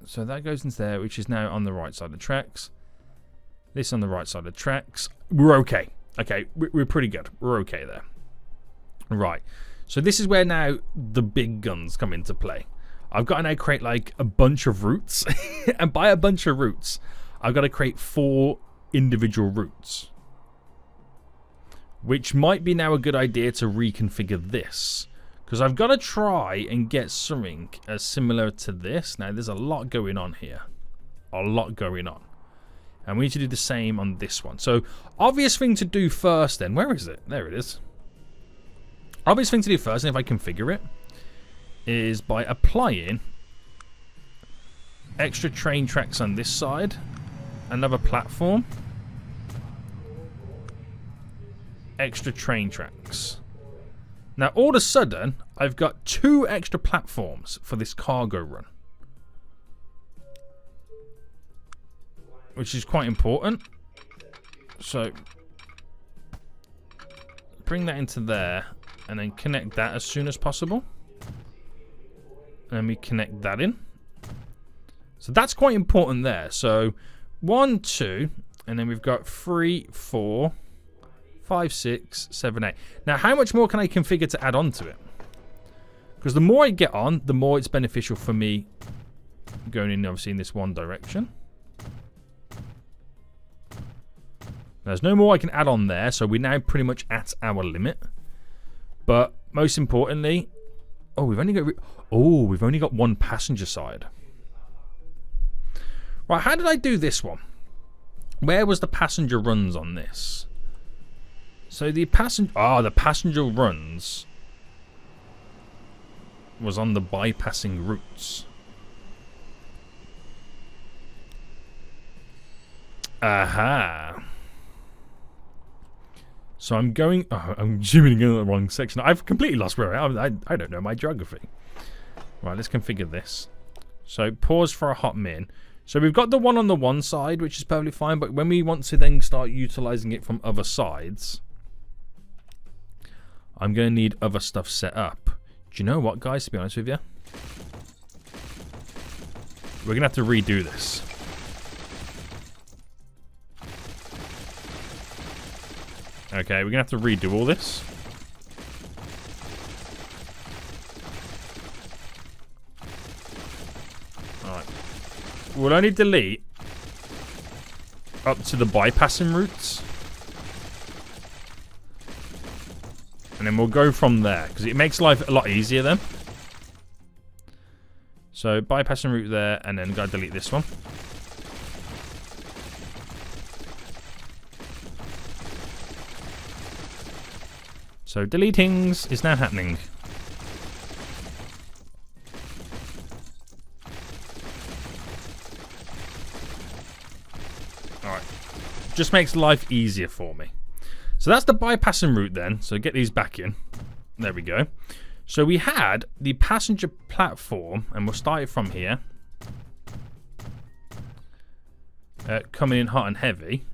So that goes into there, which is now on the right side of the tracks. This on the right side of the tracks. We're okay. Okay, we're pretty good. We're okay there. Right. So this is where now the big guns come into play. I've got to now create like a bunch of routes. And by a bunch of routes, I've got to create 4 individual routes. which might be now a good idea to reconfigure this. Because I've got to try and get something similar to this. Now, there's a lot going on here. A lot going on. And we need to do the same on this one. So, obvious thing to do first then. Where is it? There it is. Obvious thing to do first, and if I configure it, is by applying extra train tracks on this side. Another platform. Extra train tracks. Now, all of a sudden, I've got 2 extra platforms for this cargo run. Which is quite important. So, bring that into there. And then connect that as soon as possible. And we connect that in. So, that's quite important there. So, 1, 2. And then we've got 3, 4... 5, 6, 7, 8. Now, how much more can I configure to add on to it? Because the more I get on, the more it's beneficial for me going in, obviously, in this one direction. There's no more I can add on there, so we're now pretty much at our limit. But most importantly, we've only got 1 passenger side. Right, how did I do this one? Where was the passenger runs on this? So the passenger runs was on the bypassing routes. Aha. So I'm going. I'm zooming in the wrong section. I've completely lost where I am. I don't know my geography. Right, let's configure this. So pause for a hot min. So we've got the one on the one side, which is perfectly fine. But when we want to then start utilizing it from other sides, I'm going to need other stuff set up. Do you know what, guys, to be honest with you? We're going to have to redo this. Okay, we're going to have to redo all this. Alright. We'll only delete up to the bypassing routes. And then we'll go from there, because it makes life a lot easier then. So, bypassing route there, and then gotta delete this one. So, deletings is now happening. Alright. Just makes life easier for me. So that's the bypassing route then. So get these back in. There we go. So we had the passenger platform, and we'll start it from here. Coming in hot and heavy.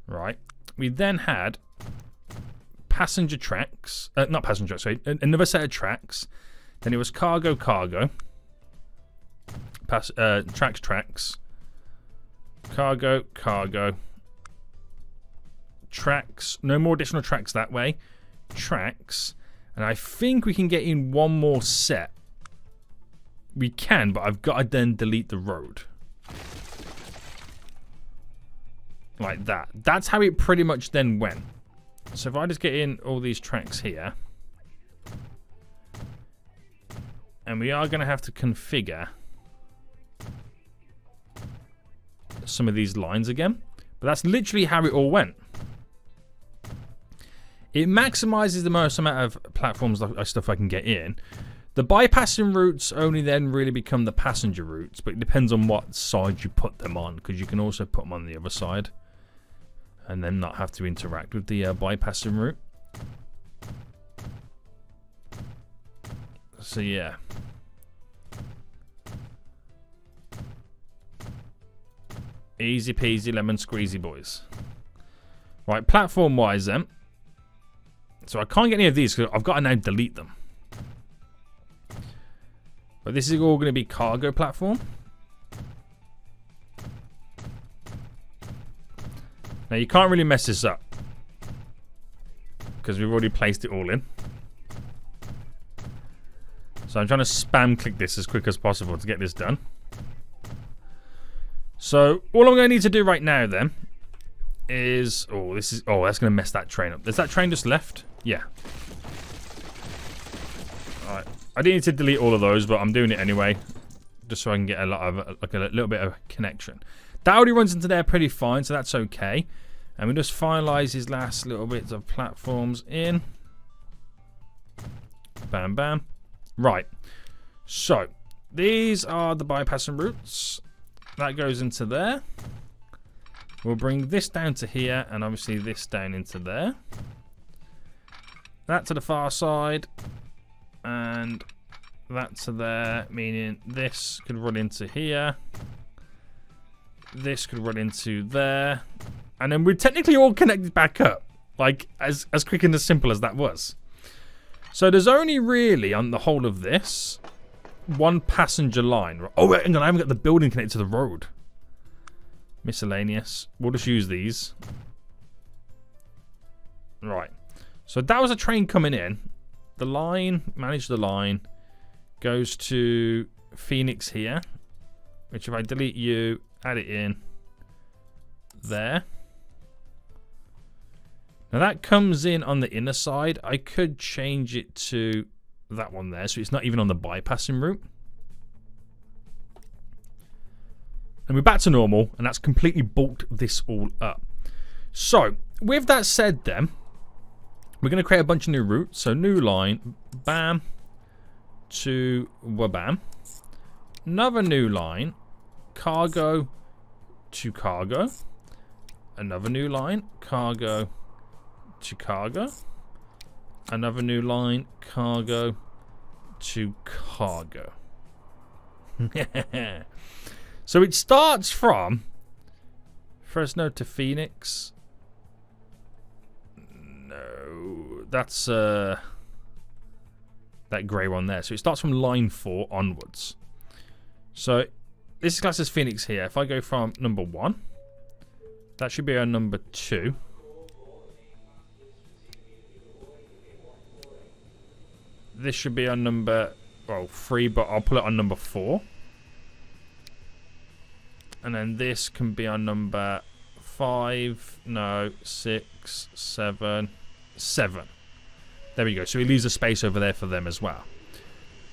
Right. We then had passenger tracks. Not passenger tracks, sorry. Another set of tracks. Then it was cargo. Tracks. Cargo. Tracks. No more additional tracks that way. Tracks. And I think we can get in one more set. We can, but I've got to then delete the road. Like that. That's how it pretty much then went. So if I just get in all these tracks here. And we are going to have to configure some of these lines again. But that's literally how it all went. It maximizes the most amount of platforms stuff I can get in. The bypassing routes only then really become the passenger routes, but it depends on what side you put them on, because you can also put them on the other side and then not have to interact with the bypassing route. So yeah. Easy peasy lemon squeezy, boys. Right, platform wise then. So I can't get any of these because I've got to now delete them. But this is all going to be cargo platform. Now you can't really mess this up because we've already placed it all in. So I'm trying to spam click this as quick as possible to get this done. So all I'm going to need to do right now then is... Oh, this is... Oh, that's going to mess that train up. Is that train just left? Yeah. Alright. I didn't need to delete all of those, but I'm doing it anyway. Just so I can get a lot of... Like a little bit of connection. That already runs into there pretty fine, so that's okay. And we just finalize these last little bits of platforms in. Bam, bam. Right. So, these are the bypassing routes. That goes into there. We'll bring this down to here, and obviously this down into there. That to the far side. And that to there, meaning this could run into here. This could run into there. And then we're technically all connected back up. Like, as quick and as simple as that was. So there's only really, on the whole of this, one passenger line. Oh, wait, hang on, I haven't got the building connected to the road. Miscellaneous. We'll just use these. Right. So that was a train coming in. The line, manage the line, goes to Phoenix here. Which if I delete you, add it in there. Now that comes in on the inner side. I could change it to that one there, so it's not even on the bypassing route. And we're back to normal, and that's completely bulked this all up. So, with that said then, we're going to create a bunch of new routes. So new line, bam, to wabam. Another new line, cargo to cargo. Another new line, cargo to cargo. Another new line, cargo to cargo. So it starts from Fresno to Phoenix. No, that's that grey one there. So it starts from line 4 onwards. So this is classed as Phoenix here. If I go from number 1, that should be our number 2. This should be on number, well, 3, but I'll put it on number 4. And then this can be on number 5, no, 6, 7, 7. There we go. So he leaves a space over there for them as well.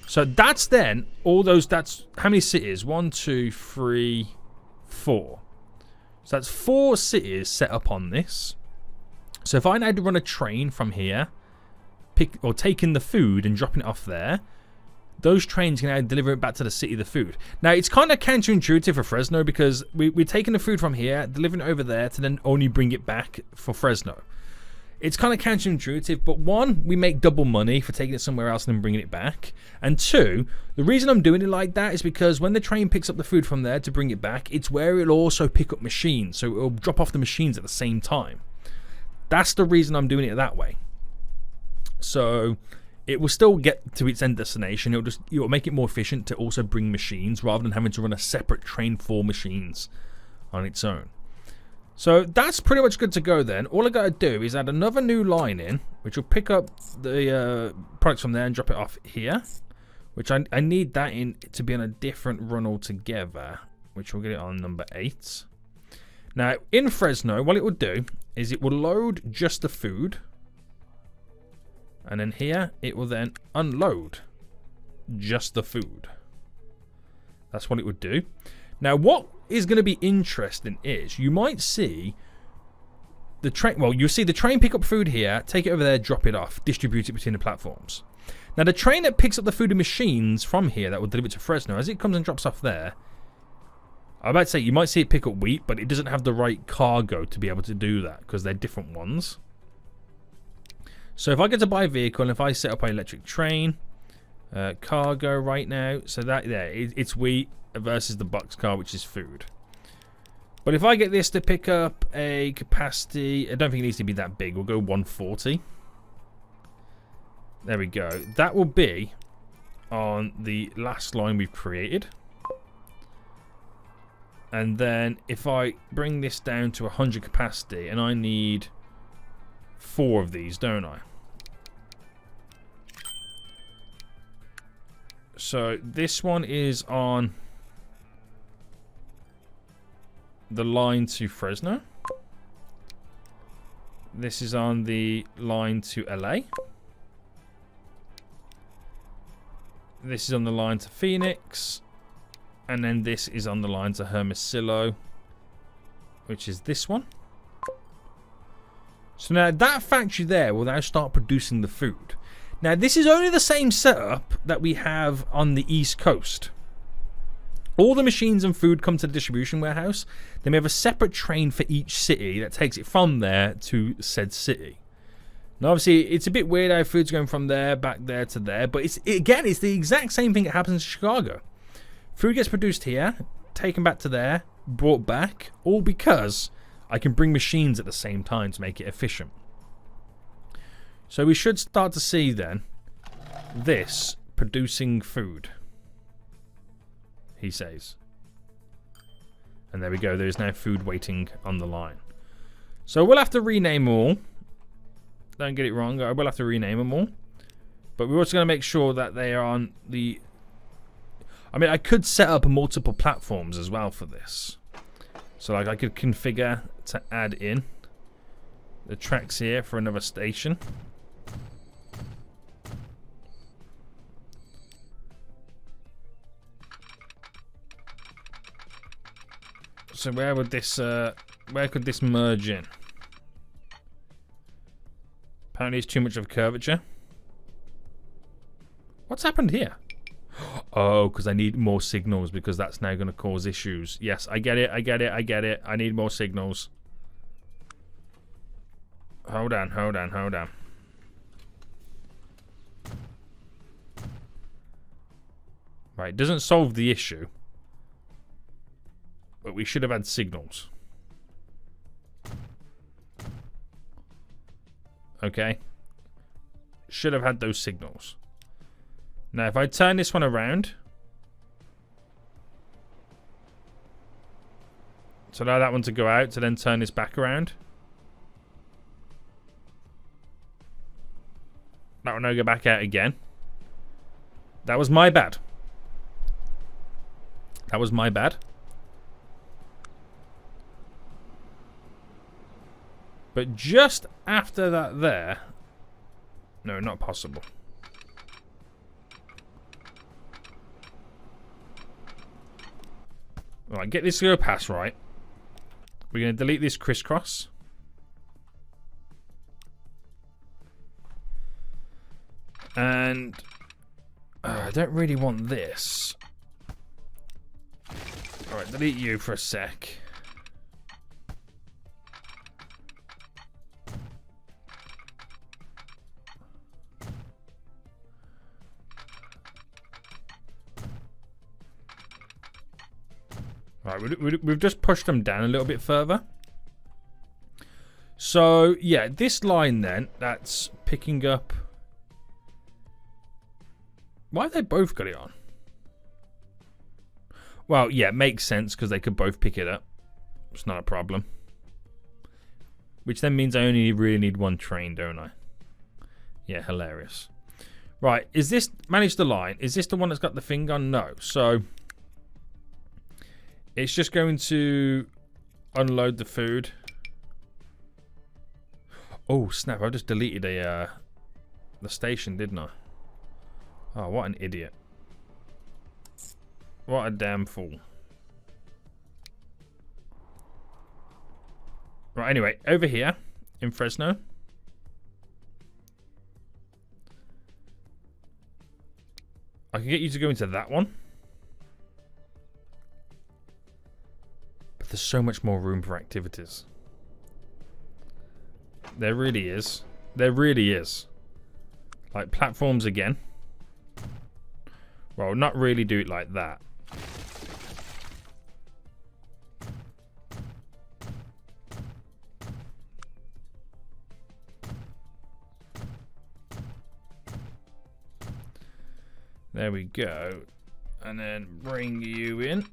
So that's then, all those, that's, how many cities? 1, 2, 3, 4. So that's 4 cities set up on this. So if I had to run a train from here, taking the food and dropping it off there, those trains can now deliver it back to the city, the food. Now, it's kind of counterintuitive for Fresno because we're taking the food from here, delivering it over there to then only bring it back for Fresno. It's kind of counterintuitive, but 1, we make double money for taking it somewhere else and then bringing it back. And 2, the reason I'm doing it like that is because when the train picks up the food from there to bring it back, it's where it'll also pick up machines. So it'll drop off the machines at the same time. That's the reason I'm doing it that way. So it will still get to its end destination. It'll make it more efficient to also bring machines rather than having to run a separate train for machines on its own. So that's pretty much good to go then. All I got to do is add another new line in, which will pick up the products from there and drop it off here. Which I need that in to be on a different run altogether, which we'll get it on number 8. Now in Fresno, what it will do is it will load just the food. And then here, it will then unload just the food. That's what it would do. Now, what is going to be interesting is you might see the train. Well, you'll see the train pick up food here, take it over there, drop it off, distribute it between the platforms. Now, the train that picks up the food and machines from here that will deliver it to Fresno, as it comes and drops off there, I'm about to say you might see it pick up wheat, but it doesn't have the right cargo to be able to do that because they're different ones. So if I get to buy a vehicle and if I set up an electric train, cargo right now, so that there, it's wheat versus the boxcar, which is food. But if I get this to pick up a capacity, I don't think it needs to be that big. We'll go 140. There we go. That will be on the last line we've created. And then if I bring this down to 100 capacity, and I need 4 of these, don't I? So this one is on the line to Fresno. This is on the line to LA. This is on the line to Phoenix. And then this is on the line to Hermosillo, which is this one. So now that factory there will now start producing the food. Now this is only the same setup that we have on the East Coast. All the machines and food come to the distribution warehouse. Then we have a separate train for each city that takes it from there to said city. Now obviously it's a bit weird how food's going from there back there to there, but it's the exact same thing that happens in Chicago. Food gets produced here, taken back to there, brought back, all because I can bring machines at the same time to make it efficient. So we should start to see then this producing food, he says. And there we go, there is now food waiting on the line. So we'll have to rename them all. Don't get it wrong, I will have to rename them all. But we're also going to make sure that they are on the... I mean, I could set up multiple platforms as well for this. So like I could configure to add in the tracks here for another station. So where would this where could this merge in? Apparently it's too much of a curvature. What's happened here? Oh, because I need more signals because that's now going to cause issues. Yes, I get it, I get it, I get it. I need more signals. Hold on, hold on, hold on. Right, doesn't solve the issue. But we should have had signals. Okay. Should have had those signals. Now, if I turn this one around. So allow that one to go out to then turn this back around. That one will go back out again. That was my bad. That was my bad. But just after that there... No, not possible. Alright, get this to go past right. We're going to delete this crisscross. And... I don't really want this. Alright, delete you for a sec. Right, we've just pushed them down a little bit further. So, yeah, this line then, that's picking up... Why have they both got it on? Well, yeah, it makes sense because they could both pick it up. It's not a problem. Which then means I only really need one train, don't I? Yeah, hilarious. Right, is this... Manage the line. Is this the one that's got the thing on? No. So... It's just going to unload the food. Oh, snap. I just deleted the station, didn't I? Oh, what an idiot. What a damn fool. Right, anyway, over here in Fresno. I can get you to go into that one. But there's so much more room for activities. There really is. There really is. Like platforms again. Well, not really do it like that. There we go. And then bring you in.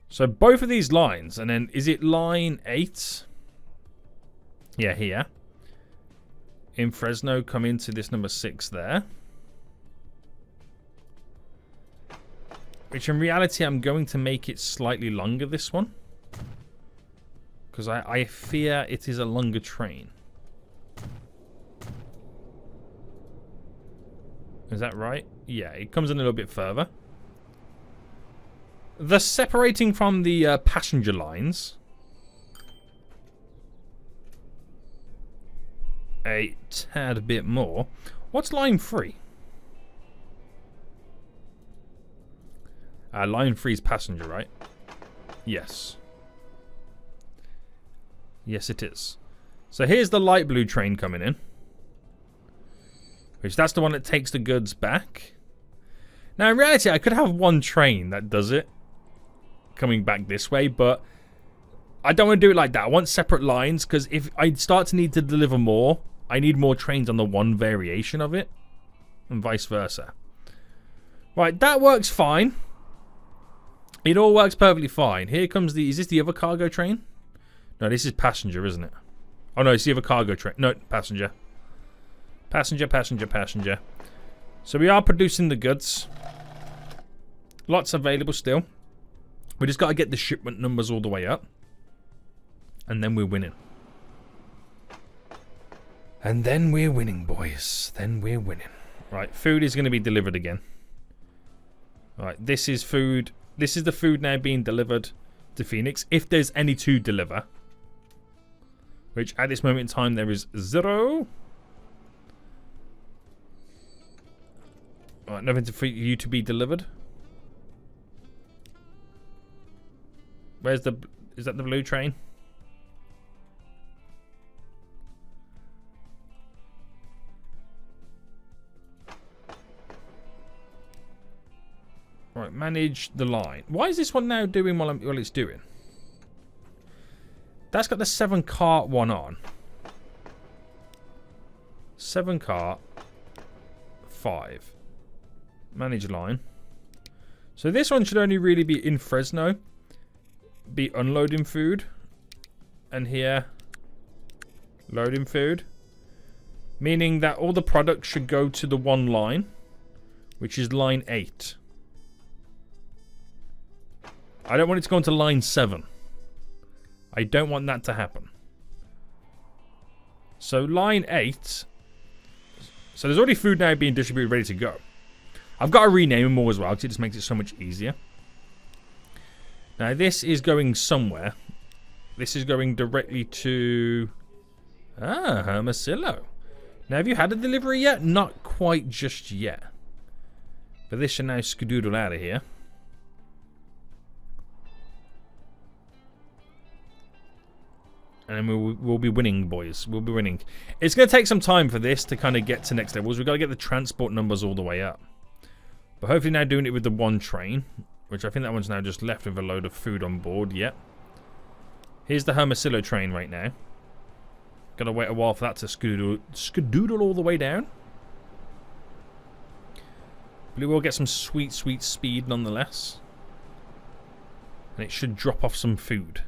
So both of these lines, and then is it line 8? Yeah, here. In Fresno, come into this number 6 there. Which in reality, I'm going to make it slightly longer, this one. Because I fear it is a longer train. Is that right? Yeah, it comes in a little bit further. The separating from the passenger lines. A tad bit more. What's line 3? Line 3 is passenger, right? Yes. Yes, it is. So here's the light blue train coming in. Which that's the one that takes the goods back. Now, in reality, I could have one train that does it. Coming back this way, but I don't want to do it like that. I want separate lines, because if I start to need to deliver more, I need more trains on the one variation of it. And vice versa. Right, that works fine. It all works perfectly fine. Here comes the... Is this the other cargo train? No, this is passenger, isn't it? Oh, no, it's the other cargo train. No, passenger. Passenger, passenger, passenger. So we are producing the goods. Lots available still. We just got to get the shipment numbers all the way up. And then we're winning. And then we're winning, boys. Then we're winning. Right, food is going to be delivered again. Right, this is food. This is the food now being delivered to Phoenix. If there's any to deliver. Which at this moment in time there is 0. Right, nothing for you to be delivered. Where's the... Is that the blue train? Right, manage the line. Why is this one now doing while it's doing? That's got the 7 cart one on. 7 cart. 5. Manage line. So this one should only really be in Fresno. Be unloading food. And here, loading food. Meaning that all the products should go to the one line, which is line 8. I don't want it to go into line 7. I don't want that to happen. So line 8. So there's already food now being distributed, ready to go. I've got to rename them more as well, because it just makes it so much easier. Now this is going somewhere. This is going directly to... Hermosillo. Now have you had a delivery yet? Not quite just yet. But this should now skedoodle out of here. And then we'll be winning, boys. We'll be winning. It's going to take some time for this to kind of get to next levels. We've got to get the transport numbers all the way up. But hopefully now doing it with the one train. Which I think that one's now just left with a load of food on board. Yep. Here's the Hermosillo train right now. Got to wait a while for that to skedoodle all the way down. But we will get some sweet, sweet speed nonetheless. And it should drop off some food.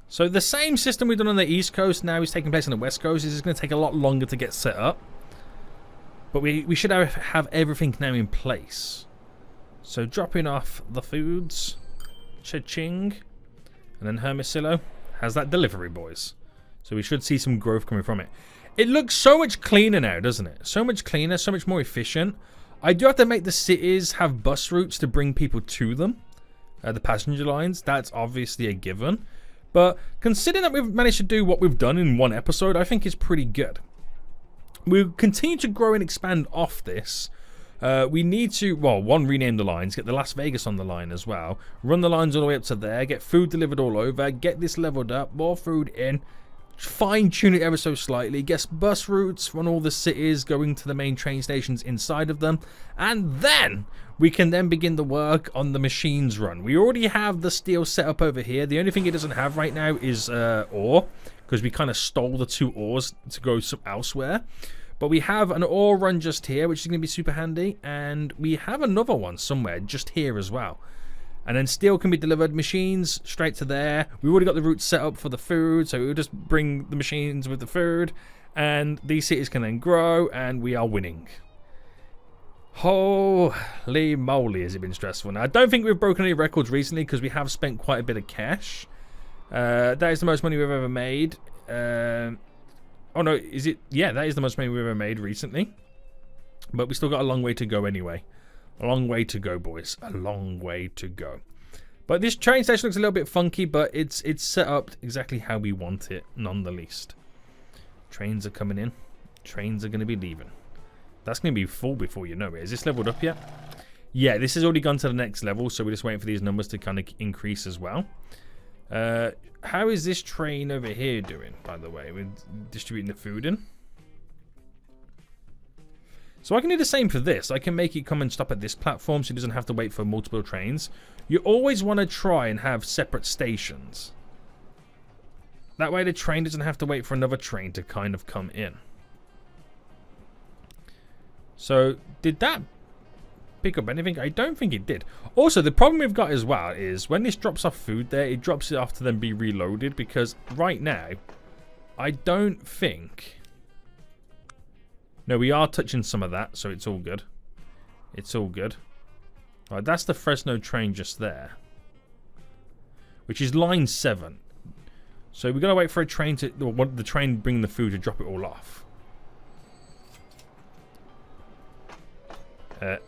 So the same system we've done on the East Coast now is taking place on the West Coast. This is going to take a lot longer to get set up. But we should have everything now in place. So dropping off the foods. Cha-ching. And then Hermosillo has that delivery, boys. So we should see some growth coming from it. It looks so much cleaner now, doesn't it? So much cleaner, so much more efficient. I do have to make the cities have bus routes to bring people to them. The passenger lines. That's obviously a given. But considering that we've managed to do what we've done in one episode, I think it's pretty good. We'll continue to grow and expand off this. We need to, well, one, rename the lines, get the Las Vegas on the line as well, run the lines all the way up to there, get food delivered all over, get this leveled up, more food in, fine-tune it ever so slightly, get bus routes from all the cities going to the main train stations inside of them, and then we can then begin the work on the machines run. We already have the steel set up over here. The only thing it doesn't have right now is ore, because we kind of stole the 2 ores to go elsewhere. But we have an ore run just here, which is going to be super handy, and we have another one somewhere just here as well. And then steel can be delivered, machines straight to there. We've already got the route set up for the food, so we'll just bring the machines with the food, and these cities can then grow, and we are winning. Holy moly, has it been stressful. Now, I don't think we've broken any records recently because we have spent quite a bit of cash. That is the most money we've ever made. Oh no, is it? Yeah, that is the most money we've ever made recently. But we still got a long way to go anyway. A long way to go, boys. A long way to go. But this train station looks a little bit funky, but it's set up exactly how we want it, none the least. Trains are coming in. Trains are going to be leaving. That's going to be full before you know it. Is this leveled up yet? Yeah, this has already gone to the next level, so we're just waiting for these numbers to kind of increase as well. How is this train over here doing, by the way? We're distributing the food in. So I can do the same for this. I can make it come and stop at this platform so it doesn't have to wait for multiple trains. You always want to try and have separate stations. That way the train doesn't have to wait for another train to kind of come in. So, did that pick up anything? I don't think it did. Also, the problem we've got as well is when this drops off food there, it drops it off to then be reloaded, because right now, I don't think... No, we are touching some of that, so it's all good. It's all good. Right, that's the Fresno train just there, which is line 7. So we're going to wait for a train to... Or the train bringing the food to drop it all off.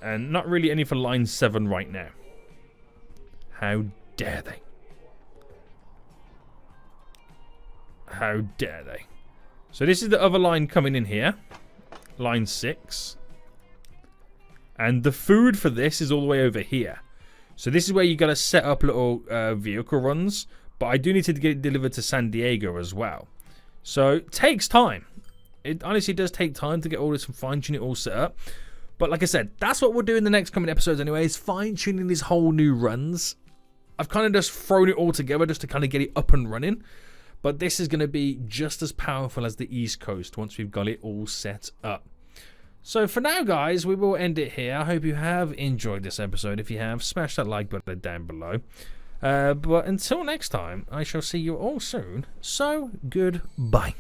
And not really any for line 7 right now. How dare they? How dare they? So this is the other line coming in here. Line 6. And the food for this is all the way over here. So this is where you got to set up little vehicle runs. But I do need to get it delivered to San Diego as well. So it takes time. It honestly does take time to get all this and fine-tune it all set up. But like I said, that's what we'll do in the next coming episodes anyways. Fine-tuning these whole new runs. I've kind of just thrown it all together just to kind of get it up and running. But this is going to be just as powerful as the East Coast once we've got it all set up. So for now, guys, we will end it here. I hope you have enjoyed this episode. If you have, smash that like button down below. But until next time, I shall see you all soon. So, goodbye.